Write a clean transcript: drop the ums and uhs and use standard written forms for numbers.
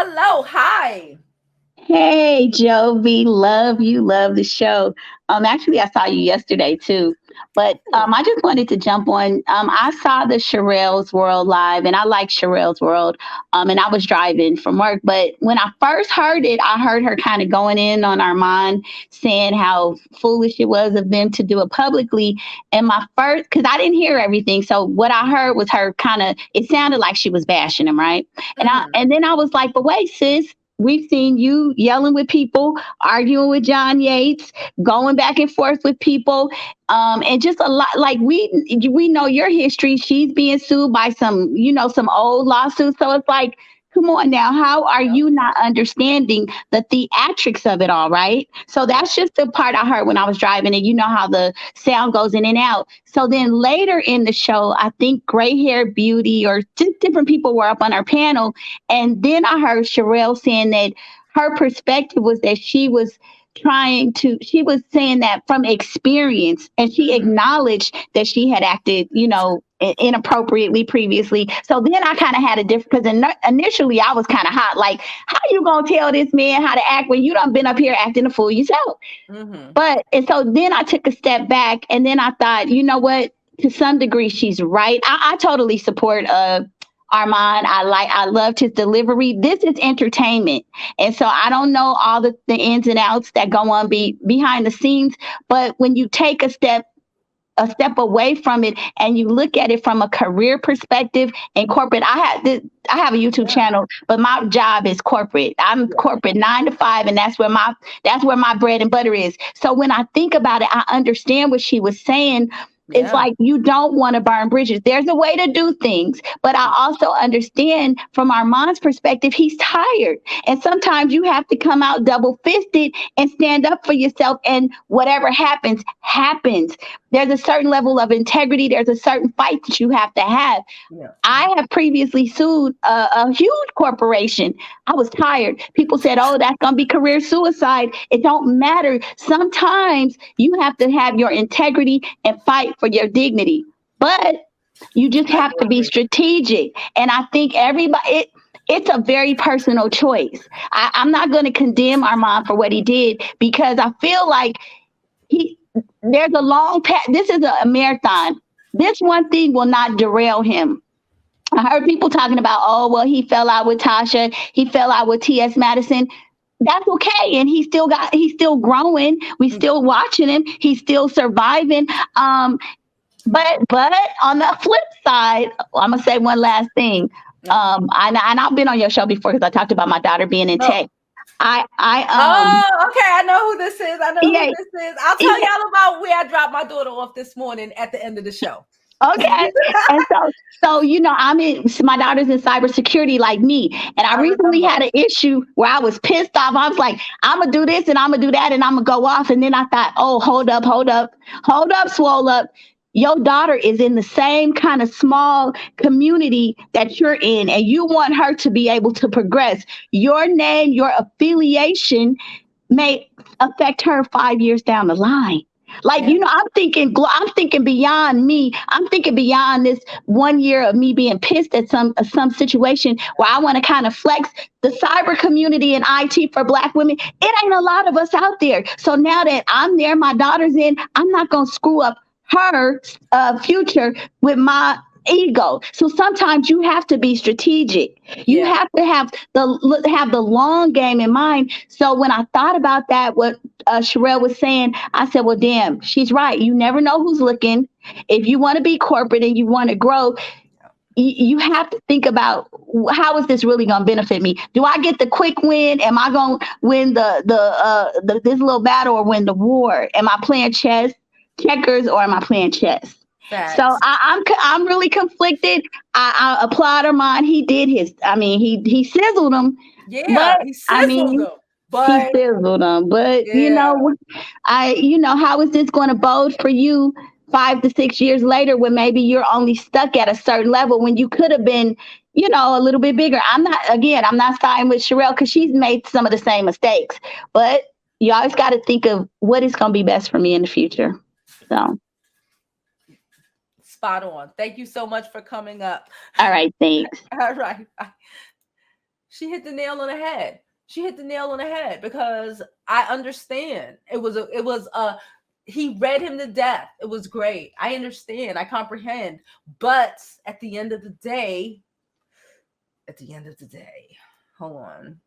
Hello, hi. Hey, Jovi, love you, love the show. Actually, I saw you yesterday too, but Ooh. I just wanted to jump on. I saw the Sharrell's World live, and I like Sharrell's World. And I was driving from work, but when I first heard it, I heard her kind of going in on Armon, saying how foolish it was of them to do it publicly. And my first, because I didn't hear everything, so what I heard was her kind of. It sounded like she was bashing him, right? Mm-hmm. And then I was like, but wait, sis. We've seen you yelling with people, arguing with John Yates, going back and forth with people, and just a lot. Like we know your history. She's being sued by some old lawsuits. So it's like, come on now, how are Yep. you not understanding the theatrics of it all, right? So Yep. that's just the part I heard when I was driving, and you know how the sound goes in and out. So then later in the show, I think Gray Hair Beauty or just different people were up on our panel, and then I heard Sharrell saying that her perspective was that she was saying that from experience, and she Mm-hmm. acknowledged that she had acted, inappropriately previously. So then I kind of had a different, because initially I was kind of hot, like, how you gonna tell this man how to act when you done been up here acting a fool yourself? Mm-hmm. But and so then I took a step back, and then I thought, you know what? To some degree, she's right. I totally support Armand. I loved his delivery. This is entertainment. And so I don't know all the ins and outs that go on behind the scenes. But when you take a step away from it and you look at it from a career perspective and corporate. I have a YouTube Yeah. channel, but my job is corporate. I'm Yeah. corporate 9 to 5, and that's where my bread and butter is. So when I think about it, I understand what she was saying. It's Yeah. like you don't want to burn bridges. There's a way to do things, but I also understand from Armand's perspective, he's tired. And sometimes you have to come out double fisted and stand up for yourself. And whatever happens, happens. There's a certain level of integrity. There's a certain fight that you have to have. Yeah. I have previously sued a huge corporation. I was tired. People said, "Oh, that's gonna be career suicide." It don't matter. Sometimes you have to have your integrity and fight for your dignity, but you just I have do to be agree. strategic. And I think it's a very personal choice. I'm not going to condemn Armand for what he did, because I feel like he there's a long path. This is a marathon. This one thing will not derail him. I heard people talking about, oh, well, he fell out with Tasha, he fell out with T.S. Madison. That's okay. And he's still growing. We Mm. still watching him. He's still surviving. Um, but on the flip side, I'm gonna say one last thing. Okay. And I've been on your show before because I talked about my daughter being in No. tech. I Oh, okay. I know who this is. I know who yeah, this is. I'll tell yeah, y'all about where I dropped my daughter off this morning at the end of the show. okay. And so my daughter's in cybersecurity like me. And I I recently remember. had an issue where I was pissed off. I was like, I'm gonna do this and I'm gonna do that and I'm gonna go off. And then I thought, oh, hold up, swole up. Your daughter is in the same kind of small community that you're in, and you want her to be able to progress. Your name, your affiliation may affect her 5 years down the line. Like, Yeah. I'm thinking beyond me. I'm thinking beyond this one year of me being pissed at some situation where I want to kind of flex the cyber community and IT for Black women. It ain't a lot of us out there. So now that I'm there, my daughter's in, I'm not going to screw up her future with my ego. So sometimes you have to be strategic. You Yeah. have to have the long game in mind. So when I thought about that, what Sharrell was saying, I said, well, damn, she's right. You never know who's looking. If you want to be corporate and you want to grow, you have to think about, how is this really going to benefit me? Do I get the quick win? Am I going to win this little battle or win the war? Am I playing checkers, or am I playing chess? So Facts. I'm really conflicted. I applaud Armand. He did his. I mean, he sizzled him, Yeah. but He I sizzled mean, them. he But sizzled him. But yeah. how is this going to bode for you 5 to 6 years later, when maybe you're only stuck at a certain level when you could have been, a little bit bigger. I'm not siding with Sharrell because she's made some of the same mistakes, but you always got to think of what is going to be best for me in the future. So, Spot on. Thank you so much for coming up. all right, thanks. All right. She hit the nail on the head. She hit the nail on the head because I understand. He read him to death. It was great. I understand. I comprehend. But at the end of the day, hold on.